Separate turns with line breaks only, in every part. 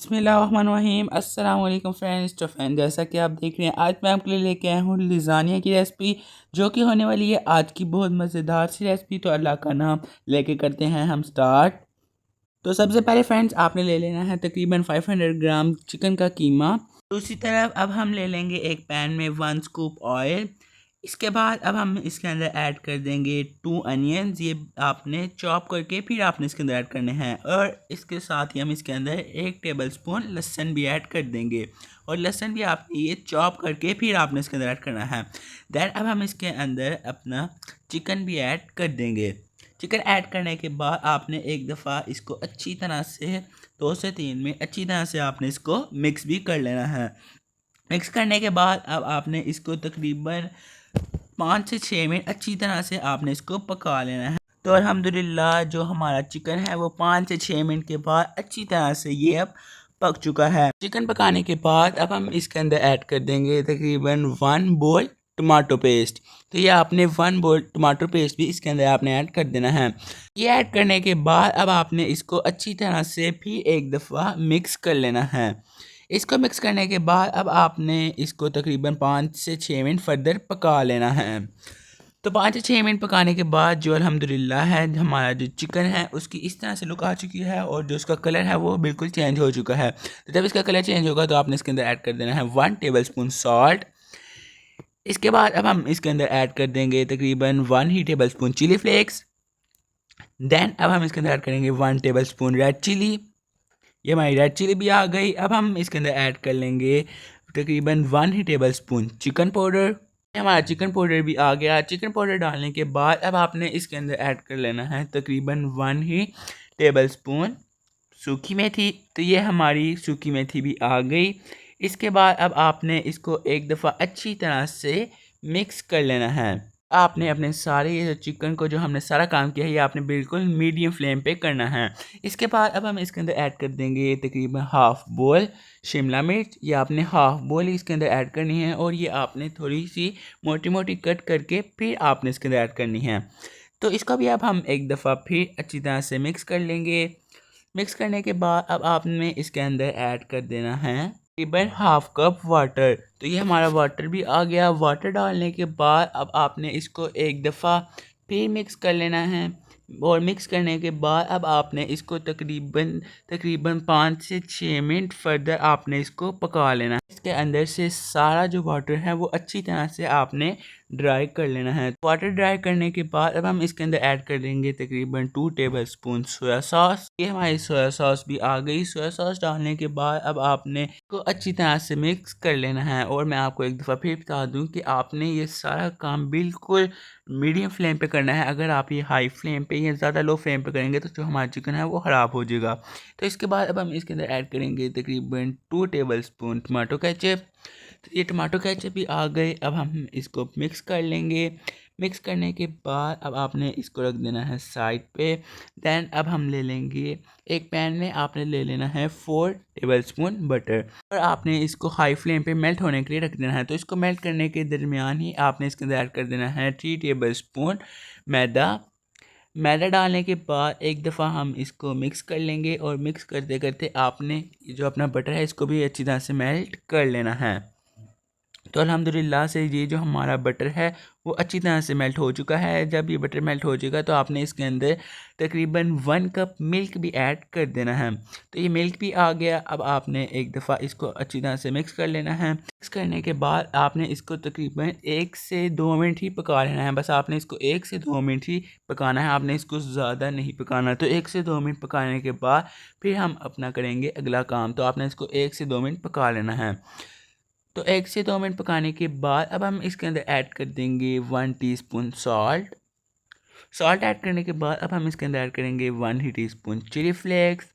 बिस्मिल्लाहिर्रहमानिर्रहीम अस्सलाम वालेकुम फ्रेंड्स। तो फ्रेंड, जैसा कि आप देख रहे हैं, आज मैं आपके लिए लेके आया हूँ लिज़ानिया की रेसिपी, जो कि होने वाली है आज की बहुत मज़ेदार सी रेसिपी। तो अल्लाह का नाम लेके करते हैं हम स्टार्ट। तो सबसे पहले फ्रेंड्स, आपने ले लेना है तकरीबन 500 ग्राम चिकन का कीमा। दूसरी तरफ अब हम ले लेंगे एक पैन में 1 स्कूप ऑयल। इसके बाद अब हम इसके अंदर ऐड कर देंगे 2 अनियंस। ये आपने चॉप करके फिर आपने इसके अंदर ऐड करने हैं, और इसके साथ ही हम इसके अंदर 1 टेबलस्पून लहसुन भी ऐड कर देंगे, और लहसुन भी आपने ये चॉप करके फिर आपने इसके अंदर ऐड करना है। दैन अब हम इसके अंदर अपना चिकन भी ऐड कर देंगे। चिकन ऐड करने के बाद आपने एक दफ़ा इसको अच्छी तरह से 2 से 3 में अच्छी तरह से आपने इसको मिक्स भी कर लेना है। मिक्स करने के बाद अब आपने इसको तकरीबन 5 से 6 मिनट अच्छी तरह से आपने इसको पका लेना है। तो अल्हम्दुलिल्लाह जो हमारा चिकन है वो 5 से 6 मिनट के बाद अच्छी तरह से ये अब पक चुका है। चिकन पकाने के बाद अब हम इसके अंदर ऐड कर देंगे तकरीबन 1 बोल टमाटो पेस्ट। तो ये आपने 1 बोल टमाटो पेस्ट भी इसके अंदर आपने ऐड कर देना है। ये ऐड करने के बाद अब आपने इसको अच्छी तरह से फिर एक दफ़ा मिक्स कर लेना है। इसको मिक्स करने के बाद अब आपने इसको तकरीबन 5 से 6 मिनट फर्दर पका लेना है। तो 5 से 6 मिनट पकाने के बाद जो अल्हम्दुलिल्लाह है हमारा जो चिकन है उसकी इस तरह से लुक आ चुकी है, और जो उसका कलर है वो बिल्कुल चेंज हो चुका है। तो जब इसका कलर चेंज होगा तो आपने इसके अंदर ऐड कर देना है 1 टेबलस्पून सॉल्ट। इसके बाद अब हम इसके अंदर ऐड कर देंगे तकरीबन 1 ही टेबलस्पून चिली फ्लेक्स। देन अब हम इसके अंदर ऐड करेंगे 1 टेबलस्पून रेड चिली। ये हमारी रेड चिली भी आ गई। अब हम इसके अंदर ऐड कर लेंगे तकरीबन 1 ही टेबलस्पून चिकन पाउडर। हमारा चिकन पाउडर भी आ गया। चिकन पाउडर डालने के बाद अब आपने इसके अंदर ऐड कर लेना है तकरीबन 1 ही टेबलस्पून सूखी मेथी। तो ये हमारी सूखी मेथी भी आ गई। इसके बाद अब आपने इसको एक दफ़ा अच्छी तरह से मिक्स कर लेना है। आपने अपने सारे ये चिकन को जो हमने सारा काम किया है ये आपने बिल्कुल मीडियम फ्लेम पे करना है। इसके बाद अब हम इसके अंदर ऐड कर देंगे तकरीबन हाफ़ बोल शिमला मिर्च। ये आपने हाफ़ बोल इसके अंदर ऐड करनी है, और ये आपने थोड़ी सी मोटी मोटी कट करके फिर आपने इसके अंदर ऐड करनी है। तो इसका भी अब हम एक दफ़ा फिर अच्छी तरह से मिक्स कर लेंगे। मिक्स करने के बाद अब आपने इसके अंदर ऐड कर देना है तकरीबन हाफ़ कप वाटर। तो ये हमारा वाटर भी आ गया। वाटर डालने के बाद अब आपने इसको एक दफ़ा फिर मिक्स कर लेना है, और मिक्स करने के बाद अब आपने इसको तकरीबन तकरीबन 5 से 6 मिनट फर्दर आपने इसको पका लेना है। इसके अंदर से सारा जो वाटर है वो अच्छी तरह से आपने ड्राई कर लेना है। वाटर ड्राई करने के बाद अब हम इसके अंदर ऐड कर देंगे तकरीबन 2 टेबलस्पून सोया सॉस। ये हमारी सोया सॉस भी आ गई। सोया सॉस डालने के बाद अब आपने इसको अच्छी तरह से मिक्स कर लेना है, और मैं आपको एक दफ़ा फिर बता दूं कि आपने ये सारा काम बिल्कुल मीडियम फ्लेम पे करना है। अगर आप ये हाई फ्लेम पे या ज़्यादा लो फ्लेम पे करेंगे तो जो हमारा चिकन है वो ख़राब हो जाएगा। तो इसके बाद अब हम इसके अंदर ऐड करेंगे तकरीबन 2 टेबलस्पून टमाटो केचप। तो ये टमाटो केचप भी आ गए। अब हम इसको मिक्स कर लेंगे। मिक्स करने के बाद अब आपने इसको रख देना है साइड पे। दैन अब हम ले लेंगे एक पैन में आपने ले लेना है 4 टेबलस्पून बटर, और आपने इसको हाई फ्लेम पे मेल्ट होने के लिए रख देना है। तो इसको मेल्ट करने के दरमियान ही आपने इसके अंदर ऐड कर देना है 3 टेबलस्पून मैदा। मैदा डालने के बाद एक दफ़ा हम इसको मिक्स कर लेंगे, और मिक्स करते करते आपने जो अपना बटर है इसको भी अच्छी तरह से मेल्ट कर लेना है। तो अल्हम्दुलिल्लाह से ये जो हमारा बटर है वो अच्छी तरह से मेल्ट हो चुका है। जब ये बटर मेल्ट हो जाएगा तो आपने इसके अंदर तकरीबन 1 कप मिल्क भी ऐड कर देना है। तो ये मिल्क भी आ गया। अब आपने एक दफ़ा इसको अच्छी तरह से मिक्स कर लेना है। मिक्स करने के बाद आपने इसको तकरीबन 1 से 2 मिनट ही पका लेना है। बस आपने इसको 1 से 2 मिनट ही पकाना है, आपने इसको ज़्यादा नहीं पकाना। तो 1 से 2 मिनट पकाने के बाद फिर हम अपना करेंगे अगला काम। तो आपने इसको 1 से 2 मिनट पका लेना है। तो 1 से 2 मिनट पकाने के बाद अब हम इसके अंदर ऐड कर देंगे 1 टीस्पून सॉल्ट। सॉल्ट ऐड करने के बाद अब हम इसके अंदर ऐड करेंगे 1 ही टीस्पून चिली फ्लेक्स।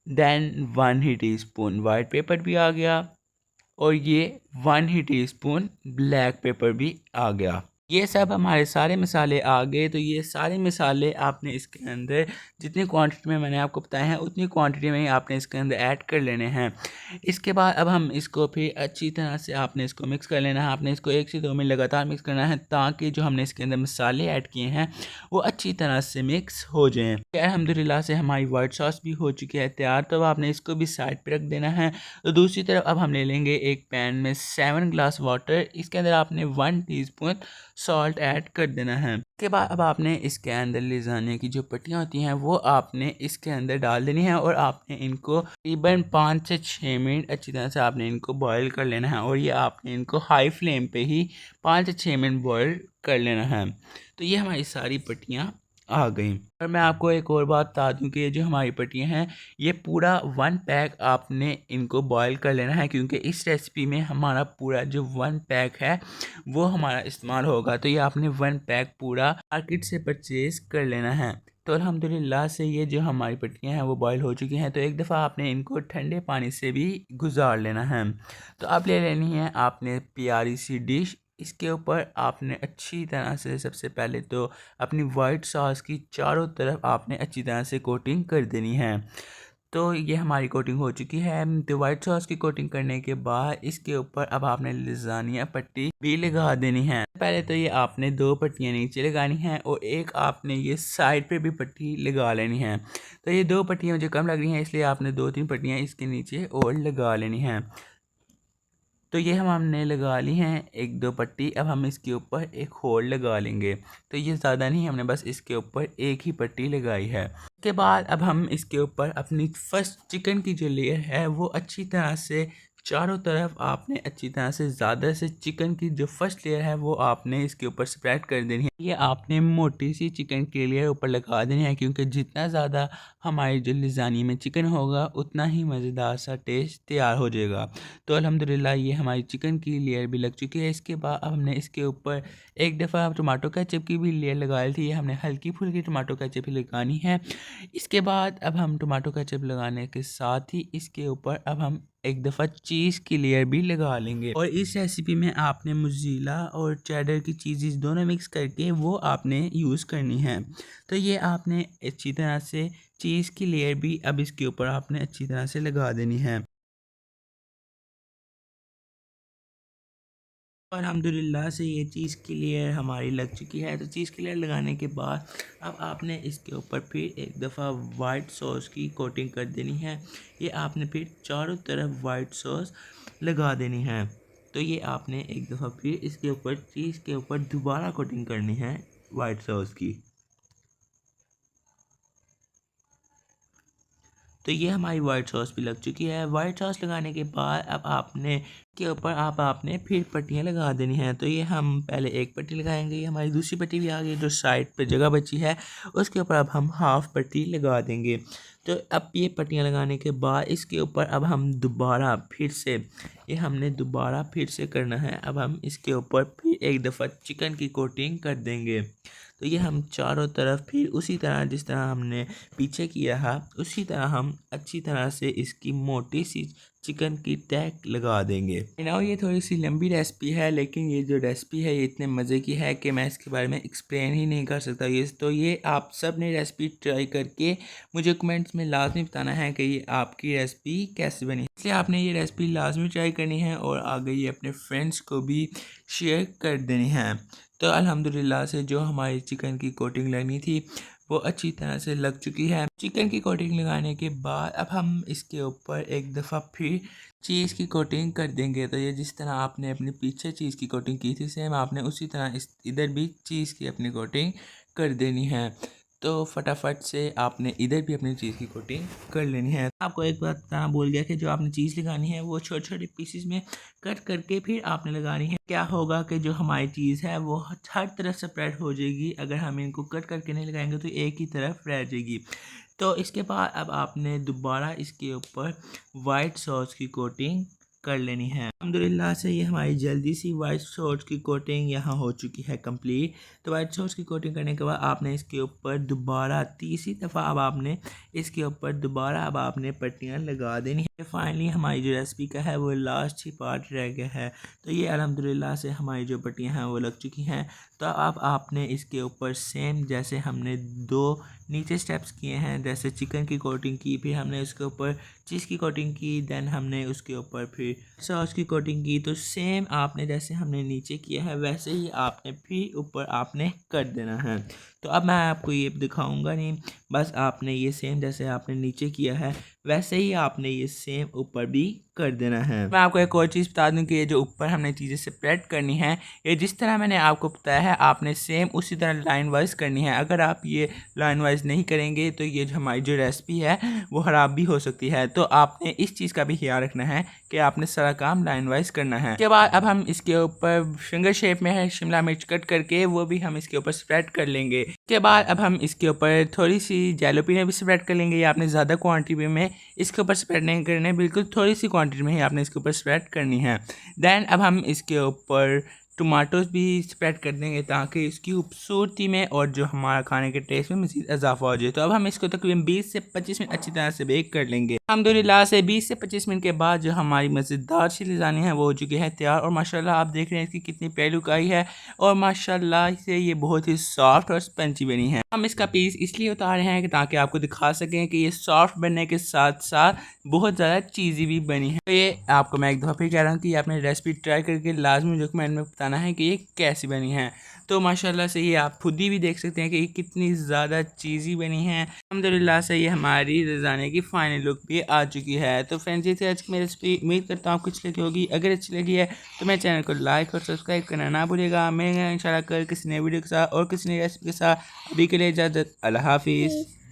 देन 1 ही टीस्पून वाइट पेपर भी आ गया, और ये 1 ही टीस्पून ब्लैक पेपर भी आ गया। ये सब हमारे सारे मसाले आ गए। तो ये सारे मसाले आपने इसके अंदर जितनी क्वांटिटी में मैंने आपको बताया है उतनी क्वांटिटी में ही आपने इसके अंदर ऐड कर लेने हैं। इसके बाद अब हम इसको फिर अच्छी तरह से आपने इसको मिक्स कर लेना है। आपने इसको 1 से 2 मिनट लगातार मिक्स करना है ताकि जो हमने इसके अंदर मसाले ऐड किए हैं वो अच्छी तरह से मिक्स हो जाएँ। अल्हम्दुलिल्लाह से हमारी वाइट सॉस भी हो चुकी है तैयार। तो अब आपने इसको भी साइड पर रख देना है। तो दूसरी तरफ अब हम ले लेंगे एक पैन में 7 ग्लास वाटर। इसके अंदर आपने 1 टीस्पून सॉल्ट ऐड कर देना है। उसके बाद अब आपने इसके अंदर लिज़ाने की जो पट्टियाँ होती हैं वो आपने इसके अंदर डाल देनी है और आपने इनको तकरीबन 5 से 6 मिनट अच्छी तरह से आपने इनको बॉईल कर लेना है। और ये आपने इनको हाई फ्लेम पे ही 5 से 6 मिनट बॉईल कर लेना है। तो ये हमारी सारी पट्टियाँ आ गई। और मैं आपको एक और बात बता दूं कि ये जो हमारी पट्टियाँ हैं ये पूरा 1 पैक आपने इनको बॉईल कर लेना है, क्योंकि इस रेसिपी में हमारा पूरा जो 1 पैक है वो हमारा इस्तेमाल होगा। तो ये आपने 1 पैक पूरा मार्केट से परचेज़ कर लेना है। तो अल्हम्दुलिल्लाह से ये जो हमारी पट्टियाँ हैं वो बॉईल हो चुकी हैं। तो एक दफ़ा आपने इनको ठंडे पानी से भी गुजार लेना है। तो अब ले लेनी है आपने प्यारी सी डिश। इसके ऊपर आपने अच्छी तरह से सबसे पहले तो अपनी वाइट सॉस की चारों तरफ आपने अच्छी तरह से कोटिंग कर देनी है। तो ये हमारी कोटिंग हो चुकी है। तो वाइट सॉस की कोटिंग करने के बाद इसके ऊपर अब आपने लिज़ानिया पट्टी भी लगा देनी है। पहले तो ये आपने 2 पट्टियाँ नीचे लगानी हैं और एक आपने ये साइड पे भी पट्टी लगा लेनी है। तो ये 2 पट्टियाँ मुझे कम लग रही हैं इसलिए आपने 2-3 पट्टियाँ इसके नीचे और लगा लेनी हैं। तो ये हमने लगा ली हैं 1-2 पट्टी। अब हम इसके ऊपर एक होल लगा लेंगे। तो ये ज़्यादा नहीं, हमने बस इसके ऊपर एक ही पट्टी लगाई है। उसके बाद अब हम इसके ऊपर अपनी फर्स्ट चिकन की जो लेयर है वो अच्छी तरह से चारों तरफ आपने अच्छी तरह से ज़्यादा से चिकन की जो फर्स्ट लेयर है वो आपने इसके ऊपर स्प्रेड कर देनी है। ये आपने मोटी सी चिकन की लेयर ऊपर लगा देनी है, क्योंकि जितना ज़्यादा हमारी जो लिज़ानी में चिकन होगा उतना ही मज़ेदार सा टेस्ट तैयार हो जाएगा। तो अल्हम्दुलिल्लाह ये हमारी चिकन की लेयर भी लग चुकी है। इसके बाद अब हमने इसके ऊपर एक दफ़ा टमाटो केचप की भी लेयर लगा ली थी। ये हमने हल्की फुल्की टमाटो केचप ही लगानी है। इसके बाद अब हम टमाटो केचप लगाने के साथ ही इसके ऊपर अब हम एक दफ़ा चीज़ की लेयर भी लगा लेंगे। और इस रेसिपी में आपने मोज़रेला और चेडर की चीज़ें दोनों मिक्स करके वो आपने यूज़ करनी है। तो ये आपने अच्छी तरह से चीज़ की लेयर भी अब इसके ऊपर आपने अच्छी तरह से लगा देनी है। और अल्हम्दुलिल्लाह से ये चीज़ की लेयर हमारी लग चुकी है। तो चीज़ की लेयर लगाने के बाद अब आपने इसके ऊपर फिर एक दफ़ा वाइट सॉस की कोटिंग कर देनी है। ये आपने फिर चारों तरफ वाइट सॉस लगा देनी है। तो ये आपने एक दफ़ा फिर इसके ऊपर चीज़ के ऊपर दोबारा कोटिंग करनी है वाइट सॉस की। तो ये हमारी वाइट सॉस भी लग चुकी है। वाइट सॉस लगाने के बाद अब आपने के ऊपर आप आपने फिर पट्टियाँ लगा देनी हैं। तो ये हम पहले एक पट्टी लगाएंगे। ये हमारी दूसरी पट्टी भी आ गई। जो साइड पे जगह बची है उसके ऊपर अब हम हाफ़ पट्टी लगा देंगे। तो अब ये पट्टियाँ लगाने के बाद इसके ऊपर अब हम दोबारा फिर से ये हमने दोबारा फिर से करना है। अब हम इसके ऊपर फिर एक दफ़ा चिकन की कोटिंग कर देंगे। तो ये हम चारों तरफ फिर उसी तरह जिस तरह हमने पीछे किया है उसी तरह हम अच्छी तरह से इसकी मोटी सी चिकन की टैग लगा देंगे। ना ये थोड़ी सी लंबी रेसिपी है, लेकिन ये जो रेसिपी है ये इतने मज़े की है कि मैं इसके बारे में एक्सप्लेन ही नहीं कर सकता। ये आप सब ने रेसिपी ट्राई करके मुझे कमेंट्स में लाजमी बताना है कि ये आपकी रेसिपी कैसी बनी। इसलिए आपने ये रेसिपी लाजमी ट्राई करनी है और आगे ये अपने फ्रेंड्स को भी शेयर कर देनी है। तो अल्हम्दुलिल्लाह से जो हमारी चिकन की कोटिंग लगनी थी वो अच्छी तरह से लग चुकी है। चिकन की कोटिंग लगाने के बाद अब हम इसके ऊपर एक दफ़ा फिर चीज़ की कोटिंग कर देंगे। तो ये जिस तरह आपने अपने पीछे चीज़ की कोटिंग की थी सेम आपने उसी तरह इधर भी चीज़ की अपनी कोटिंग कर देनी है। तो फटाफट से आपने इधर भी अपनी चीज़ की कोटिंग कर लेनी है। आपको एक बात बताना भूल गया कि जो आपने चीज़ लगानी है वो छोटे छोटे पीसेस में कट करके फिर आपने लगानी है। क्या होगा कि जो हमारी चीज़ है वो हर तरफ स्प्रेड हो जाएगी। अगर हम इनको कट करके नहीं लगाएंगे तो एक ही तरफ रह जाएगी। तो इसके बाद अब आपने दोबारा इसके ऊपर वाइट सॉस की कोटिंग कर लेनी है। अल्हम्दुलिल्लाह से ये हमारी जल्दी सी वाइट सॉस की कोटिंग यहाँ हो चुकी है कंप्लीट। तो वाइट सॉस की कोटिंग करने के बाद आपने इसके ऊपर दोबारा तीसरी दफ़ा अब आपने इसके ऊपर दोबारा अब आपने पट्टियाँ लगा देनी है। फाइनली हमारी जो रेसिपी का है वो लास्ट ही पार्ट रह गया है। तो ये अल्हम्दुलिल्लाह से हमारी जो पट्टियाँ हैं वो लग चुकी हैं। तो अब आपने इसके ऊपर सेम जैसे हमने दो नीचे स्टेप्स किए हैं, जैसे चिकन की कोटिंग की, फिर हमने उसके ऊपर चीज़ की कोटिंग की, देन हमने उसके ऊपर फिर सॉस की कोटिंग की। तो सेम आपने जैसे हमने नीचे किया है वैसे ही आपने फिर ऊपर आपने कर देना है। तो अब मैं आपको ये दिखाऊंगा नहीं, बस आपने ये सेम जैसे आपने नीचे किया है वैसे ही आपने ये सेम ऊपर भी कर देना है। मैं आपको एक और चीज़ बता दूं कि ये जो ऊपर हमने चीज़ें स्प्रेड करनी है, ये जिस तरह मैंने आपको बताया है आपने सेम उसी तरह लाइन वाइज करनी है। अगर आप ये लाइन वाइज नहीं करेंगे तो ये जो हमारी जो रेसिपी है वो ख़राब भी हो सकती है। तो आपने इस चीज़ का भी ख्याल रखना है कि आपने सारा काम लाइन वाइज करना है। उसके बाद अब हम इसके ऊपर फिंगर शेप में है शिमला मिर्च कट करके वो भी हम इसके ऊपर स्प्रेड कर लेंगे। उसके बाद अब हम इसके ऊपर थोड़ी सी जैलोपिनो भी स्प्रेड कर लेंगे। ये आपने ज़्यादा क्वांटिटी में इसके ऊपर स्प्रेड नहीं करने, बिल्कुल थोड़ी सी क्वांटिटी में ही आपने इसके ऊपर स्प्रेड करनी है। देन अब हम इसके ऊपर टमाटोज भी स्प्रेड कर देंगे ताकि इसकी खूबसूरती में और जो हमारा खाने के टेस्ट में मज़ीद इजाफा हो जाए। तो अब हम इसको तकरीबन 20 से 25 मिनट अच्छी तरह से बेक कर लेंगे। अल्हम्दुलिल्लाह से 20 से 25 मिनट के बाद जो हमारी मज़ेदार सी लज़ानी है वो हो चुकी है तैयार। और माशाल्लाह आप देख रहे हैं इसकी कितनी प्यारी लुक आई है और माशाल्लाह से ये बहुत ही सॉफ्ट और स्पंजी बनी है। हम इसका पीस इसलिए उतार रहे हैं कि ताकि आपको दिखा सकें कि ये सॉफ्ट बनने के साथ साथ बहुत ज़्यादा चीज़ी भी बनी है। तो ये आपको मैं एक दफ़ा फिर कह रहा हूँ कि आपने रेसिपी ट्राई करके लाजमी मुझे कमेंट में बताना है कि ये कैसी बनी है। तो माशाल्लाह से ये आप खुद ही भी देख सकते हैं कि ये कितनी ज़्यादा चीज़ी बनी है। अल्हम्दुलिल्लाह से ये हमारी रज़ाने की फ़ाइनल लुक भी आ चुकी है। तो फ्रेंड्स ये थी आज की मेरी रेसिपी, उम्मीद करता हूँ कुछ लगी होगी। अगर अच्छी लगी है तो मेरे चैनल को लाइक और सब्सक्राइब करना ना भूलिएगा। मैं इंशाल्लाह कल किसी नए वीडियो के साथ और किसी नई रेसिपी के साथ, अभी के लिए इजाज़त, अल्लाह हाफिज़।